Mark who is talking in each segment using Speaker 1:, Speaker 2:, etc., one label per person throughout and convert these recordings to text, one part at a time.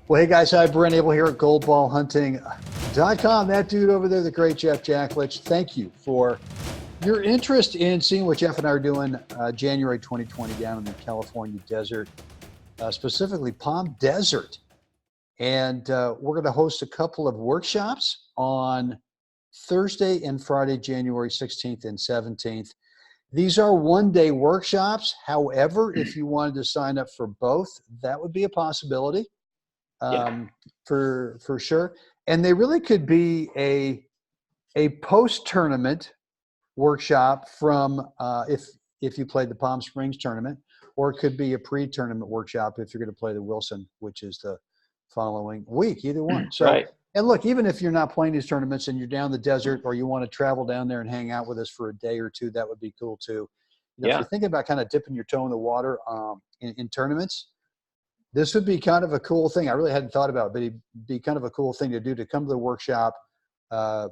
Speaker 1: Well, hey guys, hi, Brent Abel here at goldballhunting.com. That dude over there, the great Jeff Jacklich. Thank you for your interest in seeing what Jeff and I are doing January 2020 down in the California desert, specifically Palm Desert. And we're going to host a couple of workshops on Thursday and Friday, January 16th and 17th. These are one-day workshops. However, if you wanted to sign up for both, that would be a possibility. For sure. And they really could be a post-tournament workshop from if you played the Palm Springs tournament, or it could be a pre-tournament workshop if you're going to play the Wilson, which is the following week, either one. So,
Speaker 2: right.
Speaker 1: And look, even if you're not playing these tournaments and you're down the desert, or you want to travel down there and hang out with us for a day or two, that would be cool too. If you're thinking about kind of dipping your toe in the water in tournaments, this would be kind of a cool thing. I really hadn't thought about it, but it'd be kind of a cool thing to do, to come to the workshop,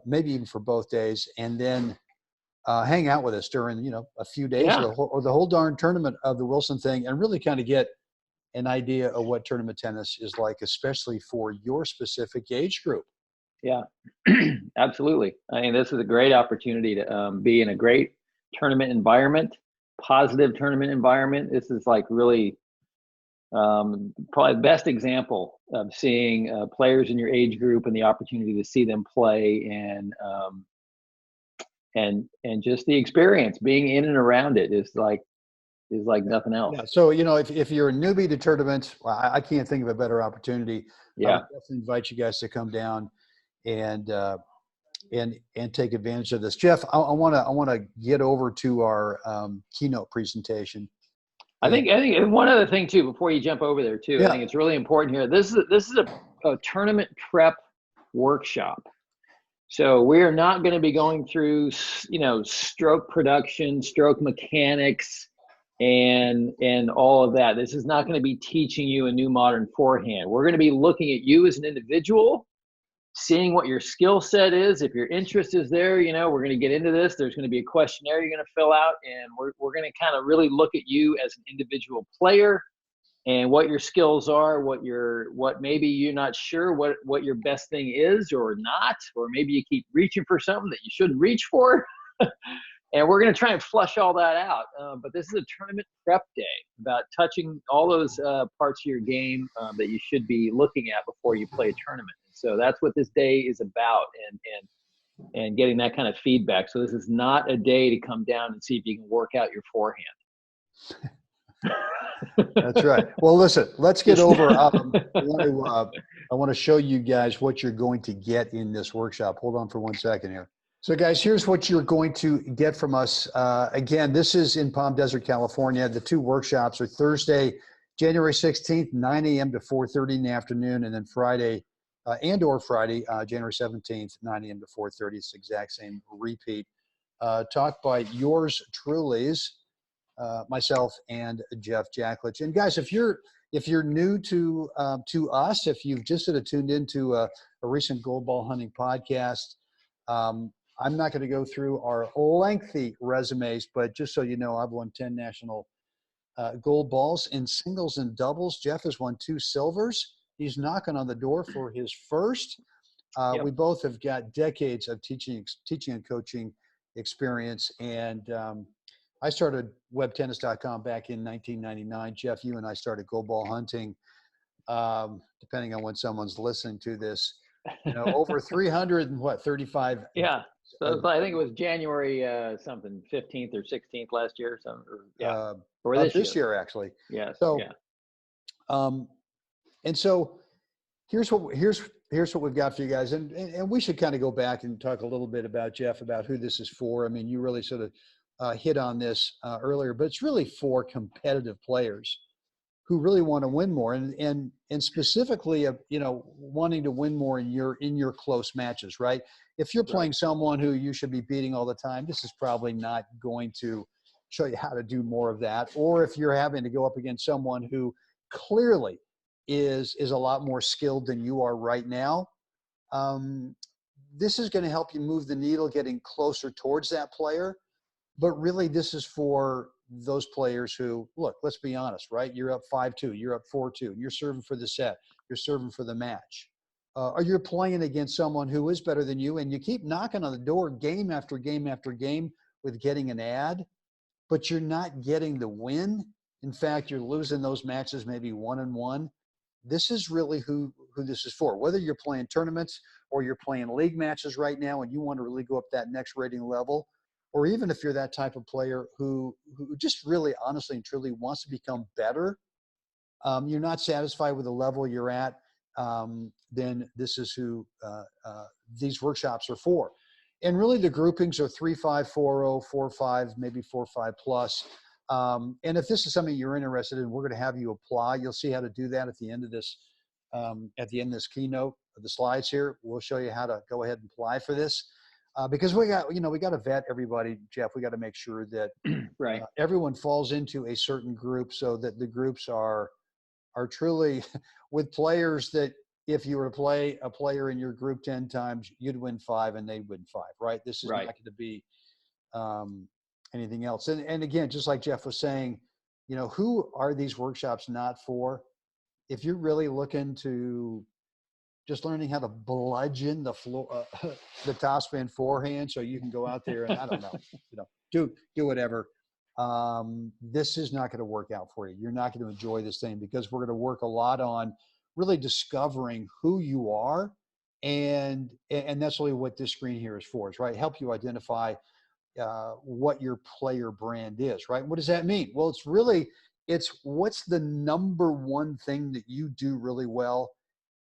Speaker 1: maybe even for both days, and then hang out with us during, a few days or the whole darn tournament of the Wilson thing, and really kind of get an idea of what tournament tennis is like, especially for your specific age group.
Speaker 2: Yeah, absolutely. I mean, this is a great opportunity to be in a great tournament environment, positive tournament environment. This is like really probably the best example of seeing players in your age group and the opportunity to see them play, and just the experience being in and around it is like nothing else.
Speaker 1: Yeah. So, if you're a newbie to tournaments, well, I can't think of a better opportunity.
Speaker 2: Yeah.
Speaker 1: I would definitely invite you guys to come down and take advantage of this. Jeff, I want to get over to our keynote presentation.
Speaker 2: I think one other thing too, before you jump over there too, I think it's really important here. This is a tournament prep workshop. So we're not going to be going through, stroke production, stroke mechanics, and all of that. This is not going to be teaching you a new modern forehand. We're going to be looking at you as an individual, seeing what your skill set is. If your interest is there, we're going to get into this. There's going to be a questionnaire you're going to fill out, and we're going to kind of really look at you as an individual player and what your skills are, what maybe you're not sure what your best thing is or not, or maybe you keep reaching for something that you shouldn't reach for. And we're going to try and flush all that out. But this is a tournament prep day about touching all those parts of your game that you should be looking at before you play a tournament. So that's what this day is about, and getting that kind of feedback. So this is not a day to come down and see if you can work out your forehand.
Speaker 1: That's right. Well, listen, let's get over. I want to show you guys what you're going to get in this workshop. Hold on for 1 second here. So guys, here's what you're going to get from us. Again, this is in Palm Desert, California. The two workshops are Thursday, January 16th, 9 a.m. to 4:30 in the afternoon, and then Friday, or Friday, January 17th, 9 a.m. to 4:30. It's the exact same repeat. Taught by yours truly's, myself and Jeff Jacklich. And guys, if you're new to us, if you've just sort of tuned into a recent Gold Ball Hunting podcast, I'm not going to go through our lengthy resumes, but just so you know, I've won 10 national gold balls in singles and doubles. Jeff has won 2 silvers. He's knocking on the door for his first. We both have got decades of teaching and coaching experience. And I started webtennis.com back in 1999. Jeff, you and I started Gold Ball Hunting, depending on when someone's listening to this, over 335.
Speaker 2: Yeah. So I think it was January something, 15th or 16th last year or something. Or
Speaker 1: this year actually.
Speaker 2: Yeah.
Speaker 1: So, and so here's what we've got for you guys, and we should kind of go back and talk a little bit about, Jeff, about who this is for. I mean, you really sort of hit on this earlier, but it's really for competitive players who really want to win more, and specifically, wanting to win more in your close matches, right? If you're playing someone who you should be beating all the time, this is probably not going to show you how to do more of that. Or if you're having to go up against someone who clearly is a lot more skilled than you are right now, this is going to help you move the needle, getting closer towards that player. But really, this is for those players who, look, let's be honest, right? You're up 5-2, you're up 4-2, and you're serving for the set. you're serving for the match. Or you're playing against someone who is better than you, and you keep knocking on the door game after game after game with getting an ad, but you're not getting the win. In fact, you're losing those matches maybe 1-1. This is really who this is for. Whether you're playing tournaments or you're playing league matches right now and you want to really go up that next rating level, or even if you're that type of player who just really honestly and truly wants to become better, you're not satisfied with the level you're at, then this is who these workshops are for. And really the groupings are 3, 5, 4, 0, 4, 5, maybe 4, 5 plus. And if this is something you're interested in, we're going to have you apply. You'll see how to do that at the end of this, keynote of the slides here. We'll show you how to go ahead and apply for this. Because we got to vet everybody, Jeff. We got to make sure that
Speaker 2: right.
Speaker 1: Everyone falls into a certain group, so that the groups are truly with players that if you were to play a player in your group 10 times, you'd win 5 and they'd win 5, right? This is not going to be anything else. And again, just like Jeff was saying, who are these workshops not for? If you're really looking to just learning how to bludgeon the floor, the topspin forehand, so you can go out there and I don't know, do whatever. This is not going to work out for you. You're not going to enjoy this thing, because we're going to work a lot on really discovering who you are. And that's really what this screen here is for, is right. Help you identify what your player brand is, right? What does that mean? Well, it's what's the number one thing that you do really well,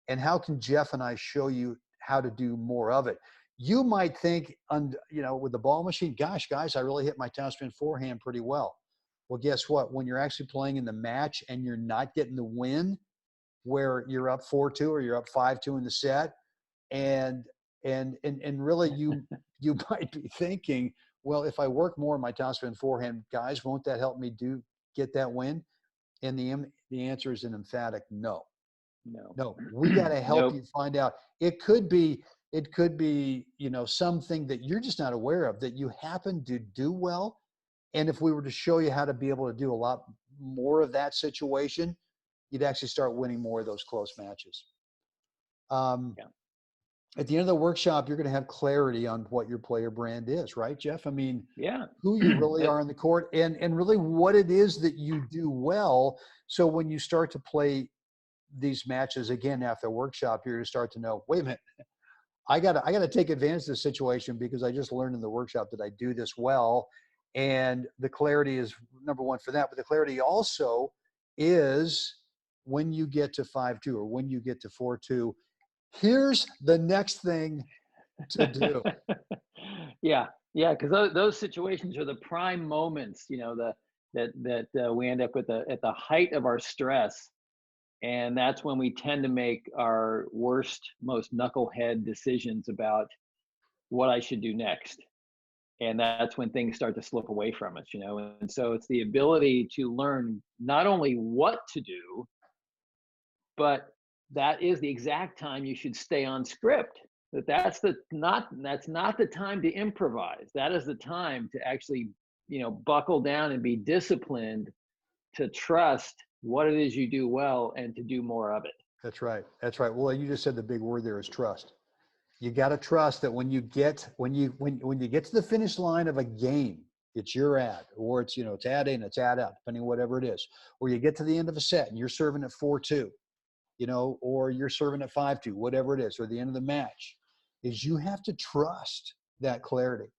Speaker 1: and how can Jeff and I show you how to do more of it? You might think, with the ball machine, gosh, guys, I really hit my topspin forehand pretty well. Well, guess what? When you're actually playing in the match and you're not getting the win, where you're up 4-2 or you're up 5-2 in the set, and really you might be thinking, well, if I work more on my topspin forehand, guys, won't that help me get that win? And the answer is an emphatic no. No, we got to help you find out. It could be, something that you're just not aware of that you happen to do well. And if we were to show you how to be able to do a lot more of that situation, you'd actually start winning more of those close matches. At the end of the workshop, you're going to have clarity on what your player brand is, right, Jeff? I mean, who you really are on the court, and really what it is that you do well. So when you start to play these matches again after the workshop, you're going to start to know, wait a minute, I got to take advantage of this situation, because I just learned in the workshop that I do this well. And the clarity is number one for that. But the clarity also is when you get to 5-2 or when you get to 4-2, here's the next thing to do.
Speaker 2: Yeah, because those situations are the prime moments, that we end up at the height of our stress. And that's when we tend to make our worst, most knucklehead decisions about what I should do next. And that's when things start to slip away from us, And so it's the ability to learn not only what to do, but that is the exact time you should stay on script. That's not the time to improvise. That is the time to actually, buckle down and be disciplined, to trust what it is you do well and to do more of it.
Speaker 1: That's right. Well, you just said the big word there is trust. You got to trust that when you get to the finish line of a game, it's your ad, or it's it's ad in, it's ad out, depending on whatever it is. Or you get to the end of a set and you're serving at 4-2, or you're serving at 5-2, whatever it is, or the end of the match, is you have to trust that clarity.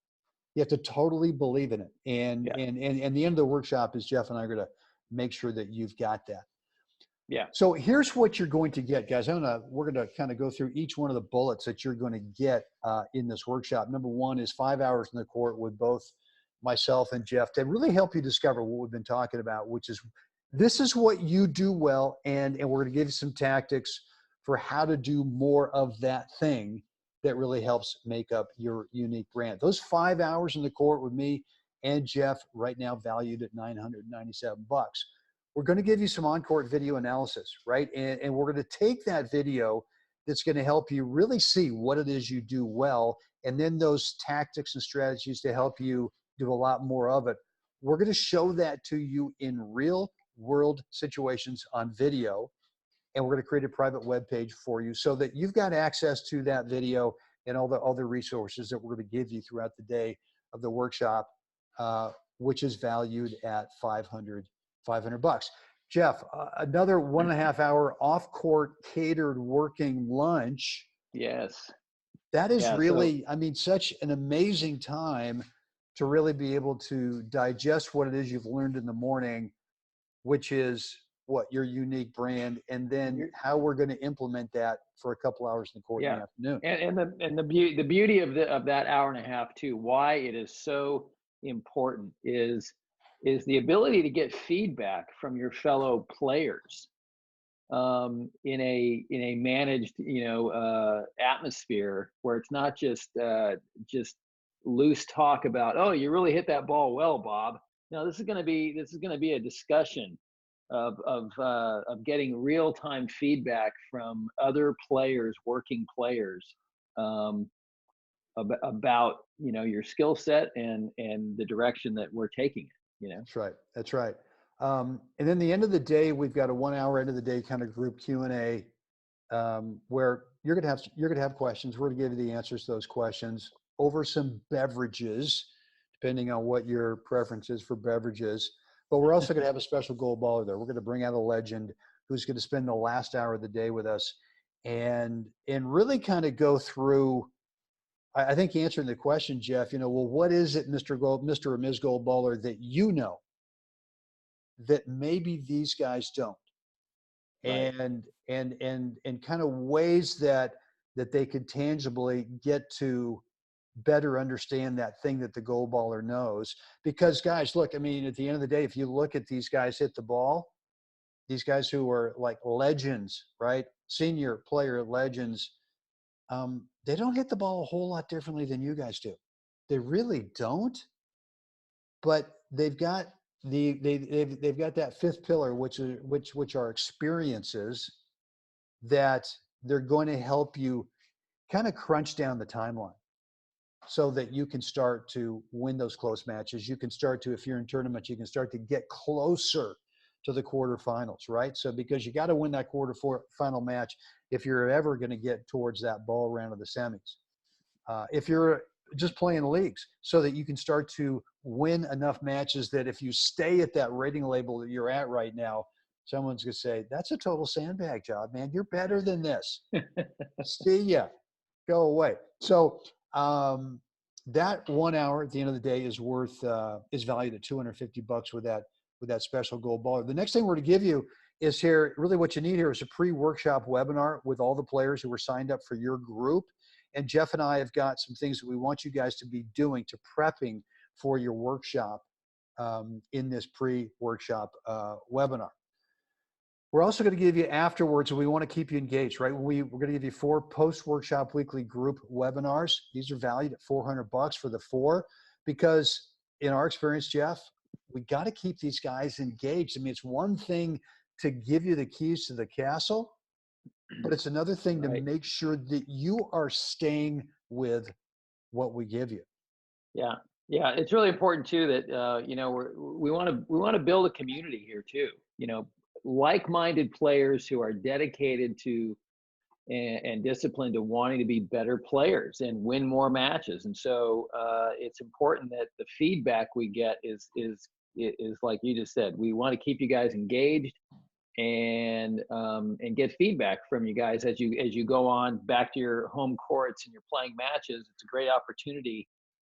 Speaker 1: You have to totally believe in it. And the end of the workshop is Jeff and I are going to make sure that you've got that.
Speaker 2: Yeah.
Speaker 1: So here's what you're going to get, guys. We're going to kind of go through each one of the bullets that you're going to get in this workshop. Number one is 5 hours in the court with both myself and Jeff to really help you discover what we've been talking about, which is this is what you do well, and we're going to give you some tactics for how to do more of that thing that really helps make up your unique brand. Those 5 hours in the court with me and Jeff right now valued at $997. We're going to give you some on-court video analysis, right? And we're going to take that video that's going to help you really see what it is you do well, and then those tactics and strategies to help you do a lot more of it. We're going to show that to you in real world situations on video. and we're going to create a private web page for you so that you've got access to that video and all the other resources that we're going to give you throughout the day of the workshop, which is valued at $500. Jeff, another 1.5 hour off-court catered working lunch.
Speaker 2: Yes.
Speaker 1: That is really, I mean, such an amazing time to really be able to digest what it is you've learned in the morning, which is what your unique brand, and then how we're going to implement that for a couple hours in the court in the afternoon.
Speaker 2: And the beauty of that hour and a half too, why it is so important is the ability to get feedback from your fellow players in a managed atmosphere where it's not just loose talk about, oh, you really hit that ball well, Bob. No, this is going to be a discussion of getting real-time feedback from other players, working players, about your skill set and the direction that we're taking it.
Speaker 1: That's right. And then the end of the day, we've got a 1 hour end of the day kind of group Q&A, where you're gonna have questions. We're gonna give you the answers to those questions over some beverages, depending on what your preference is for beverages. But we're also gonna have a special gold baller there. We're gonna bring out a legend who's gonna spend the last hour of the day with us and really kind of go through, I think, answering the question, Jeff, well, what is it, Mr. or Ms. Gold Baller, that that maybe these guys don't,
Speaker 2: Right.
Speaker 1: and kind of ways that they could tangibly get to better understand that thing that the gold baller knows. Because guys, look, I mean, at the end of the day, if you look at these guys hit the ball, these guys who are like legends, right? Senior player legends, they don't hit the ball a whole lot differently than you guys do. They really don't. But they've got they've got that fifth pillar, which are experiences that they're going to help you kind of crunch down the timeline so that you can start to win those close matches. You can start to, if you're in tournaments, you can start to get closer to the quarterfinals, right? So because you got to win that final match if you're ever going to get towards that ball round of the semis. If you're just playing leagues, so that you can start to win enough matches that if you stay at that rating label that you're at right now, someone's going to say, that's a total sandbag job, man. You're better than this. See ya. Go away. So that 1 hour at the end of the day is valued at $250 with that special gold baller. The next thing we're going to give you is here, really what you need here is a pre-workshop webinar with all the players who were signed up for your group. And Jeff and I have got some things that we want you guys to be doing to prepping for your workshop in this pre-workshop webinar. We're also going to give you afterwards, and we want to keep you engaged, right? We're going to give you 4 post-workshop weekly group webinars. These are valued at $400 for the 4, because in our experience, Jeff, we got to keep these guys engaged. I mean, it's one thing to give you the keys to the castle, but it's another thing to make sure that you are staying with what we give you.
Speaker 2: Yeah. It's really important too that we want to build a community here too. Like-minded players who are dedicated to and disciplined to wanting to be better players and win more matches. And so it's important that the feedback we get is like you just said. We want to keep you guys engaged and get feedback from you guys as you go on back to your home courts and you're playing matches. It's a great opportunity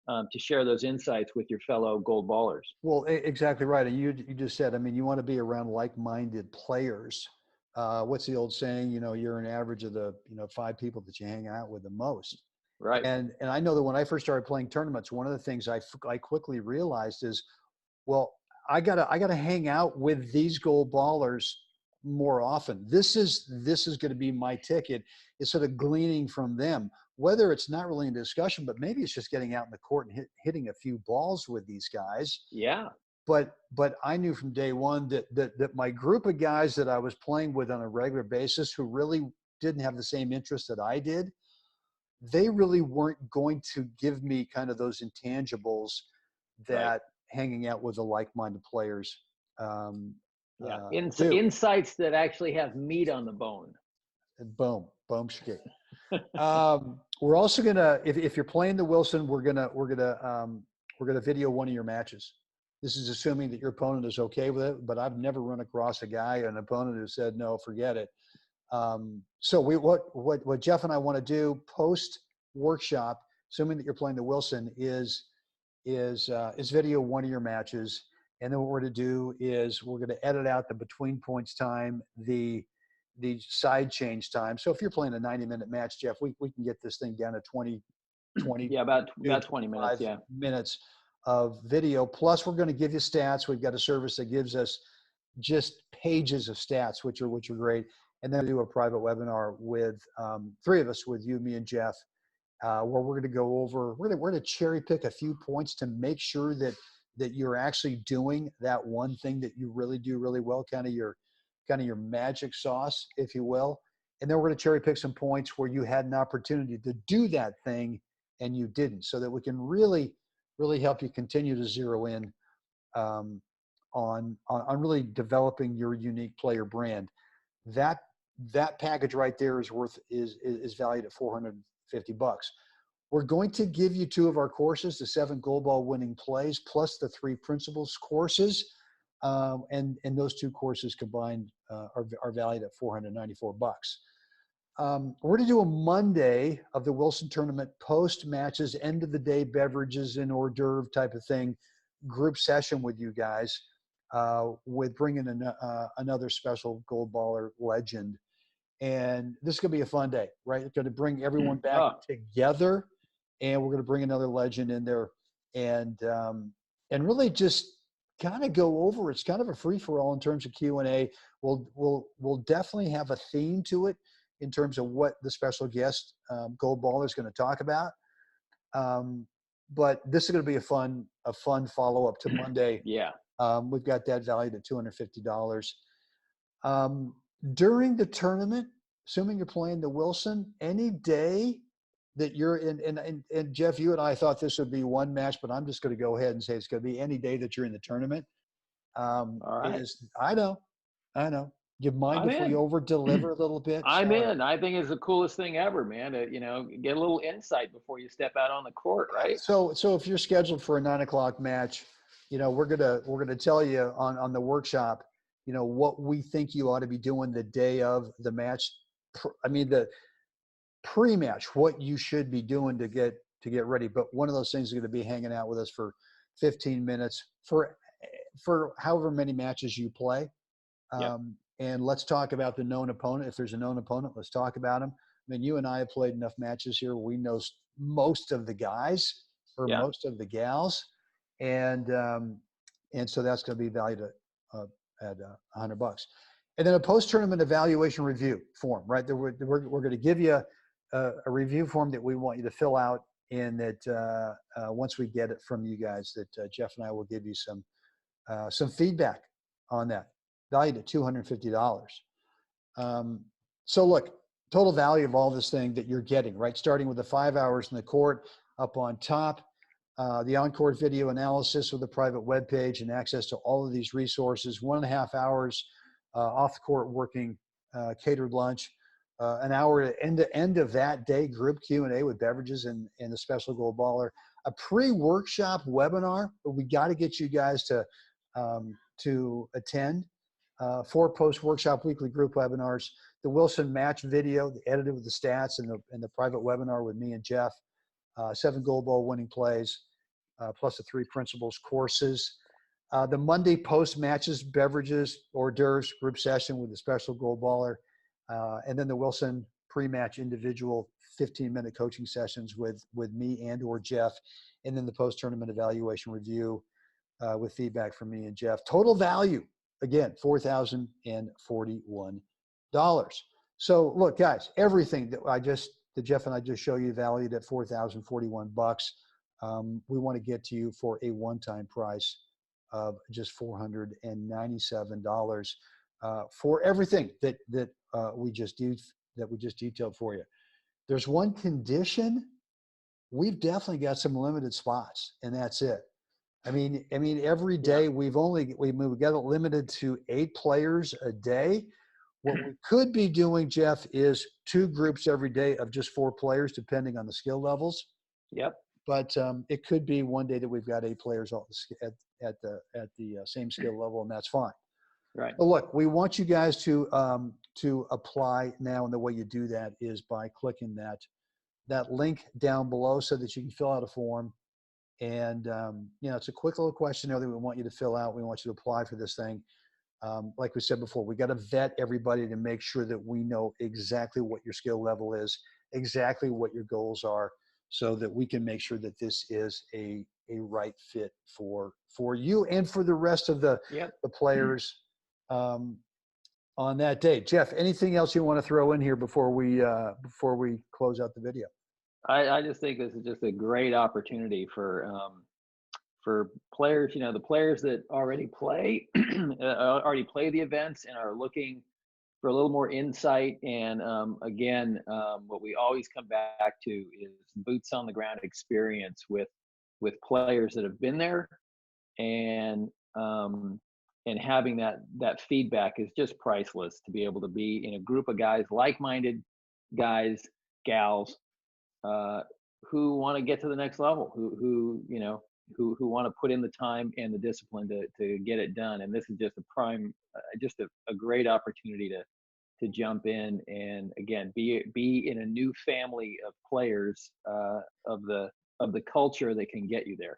Speaker 2: to share those insights with your fellow gold ballers.
Speaker 1: Well, exactly right. And you just said, I mean, you want to be around like-minded players. What's the old saying? You're an average of the 5 people that you hang out with the most.
Speaker 2: Right.
Speaker 1: And I know that when I first started playing tournaments, one of the things I quickly realized is, well, I gotta hang out with these gold ballers more often. This is going to be my ticket. It's sort of gleaning from them, whether it's not really in discussion, but maybe it's just getting out in the court and hitting a few balls with these guys.
Speaker 2: Yeah.
Speaker 1: But I knew from day one that my group of guys that I was playing with on a regular basis, who really didn't have the same interests that I did, they really weren't going to give me kind of those intangibles that hanging out with the like-minded players
Speaker 2: Yeah.
Speaker 1: do.
Speaker 2: Insights that actually have meat on the bone.
Speaker 1: Boom, boom, shake. We're also gonna, if you're playing the Wilson, we're gonna video one of your matches. This is assuming that your opponent is okay with it, but I've never run across an opponent who said no, forget it. So what Jeff and I want to do post workshop, assuming that you're playing the Wilson, is video one of your matches, and then what we're going to do is we're going to edit out the between points time, the side change time. So if you're playing a 90-minute match, Jeff, we can get this thing down to 20
Speaker 2: yeah, about 20 minutes. Yeah,
Speaker 1: minutes of video. Plus, we're going to give you stats. We've got a service that gives us just pages of stats, which are great. And then do a private webinar with three of us, with you, me, and Jeff, where we're going to go over. We're going to cherry pick a few points to make sure that you're actually doing that one thing that you really do really well, kind of your magic sauce, if you will. And then we're going to cherry pick some points where you had an opportunity to do that thing and you didn't, so that we can really help you continue to zero in on really developing your unique player brand. That package right there is valued at $450. We're going to give you two of our courses, the 7 gold ball winning plays, plus the 3 principles courses. And those two courses combined are valued at $494. We're going to do a Monday of the Wilson tournament, post matches, end of the day beverages and hors d'oeuvre type of thing, group session with you guys, with bringing in another special gold baller legend. And this is going to be a fun day, right? It's going to bring everyone back together, and we're going to bring another legend in there, and really just kind of go over. It's kind of a free for all in terms of Q&A. We'll definitely have a theme to it in terms of what the special guest gold baller is going to talk about. But this is going to be a fun follow up to Monday.
Speaker 2: Yeah.
Speaker 1: We've got that valued at $250. During the tournament, assuming you're playing the Wilson, any day that you're in, and Jeff, you and I thought this would be one match, but I'm just going to go ahead and say it's going to be any day that you're in the tournament.
Speaker 2: All right.
Speaker 1: I know. Do you mind if we over deliver a little bit?
Speaker 2: I'm in. I think it's the coolest thing ever, man. To, get a little insight before you step out on the court, right?
Speaker 1: So if you're scheduled for a 9 o'clock match, we're gonna tell you on the workshop, what we think you ought to be doing the day of the match. The pre-match, what you should be doing to get ready. But one of those things is going to be hanging out with us for 15 minutes for however many matches you play.
Speaker 2: Yep.
Speaker 1: And let's talk about the known opponent. If there's a known opponent, let's talk about him. You and I have played enough matches here. We know most of the guys or most of the gals. And so that's going to be valued at $100. And then a post-tournament evaluation review form, right? We're going to give you a review form that we want you to fill out, and that once we get it from you guys, that Jeff and I will give you some feedback on that, valued at $250. So look, total value of all this thing that you're getting, right? Starting with the 5 hours in the court up on top, the on-court video analysis with a private web page and access to all of these resources, 1.5 hours off the court working, catered lunch, an hour at end of that day, group Q&A with beverages and the special gold baller, a pre-workshop webinar, but we got to get you guys to attend, 4 post-workshop weekly group webinars, the Wilson match video, the edited with the stats, and the private webinar with me and Jeff, 7 gold ball winning plays, plus the 3 principles courses, the Monday post matches, beverages, hors d'oeuvres group session with the special gold baller, and then the Wilson pre-match individual 15-minute coaching sessions with me and or Jeff, and then the post-tournament evaluation review with feedback from me and Jeff. Total value, again, $4,041. So look, guys, everything that Jeff and I just show you valued at $4,041. We want to get to you for a one-time price of just $497 for everything that we just detailed for you. There's one condition. We've definitely got some limited spots, and that's it. I mean, every day we've got it limited to 8 players a day. What we could be doing, Jeff, is 2 groups every day of just 4 players, depending on the skill levels.
Speaker 2: Yep.
Speaker 1: But it could be one day that we've got 8 players all at the same skill level, and that's fine.
Speaker 2: Right.
Speaker 1: But look, we want you guys to apply now, and the way you do that is by clicking that link down below so that you can fill out a form. And it's a quick little questionnaire that we want you to fill out. We want you to apply for this thing. Like we said before, we got to vet everybody to make sure that we know exactly what your skill level is, exactly what your goals are, so that we can make sure that this is a right fit for you and for the rest of the players on that day. Jeff, anything else you want to throw in here before we close out the video?
Speaker 2: I just think this is just a great opportunity for players, the players that already play the events and are looking for a little more insight. And again, what we always come back to is boots on the ground experience with players that have been there, and having that feedback is just priceless. To be able to be in a group of guys, like-minded guys, gals, who want to get to the next level, who want to put in the time and the discipline to get it done. And this is just a great opportunity to jump in and, again, be in a new family of players of the culture that can get you there.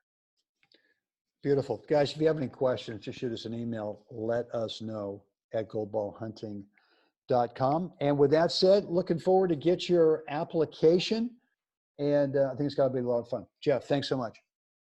Speaker 1: Beautiful. Guys, if you have any questions, just shoot us an email. Let us know at goldballhunting.com. And with that said, looking forward to get your application. And I think it's got to be a lot of fun. Jeff, thanks so much.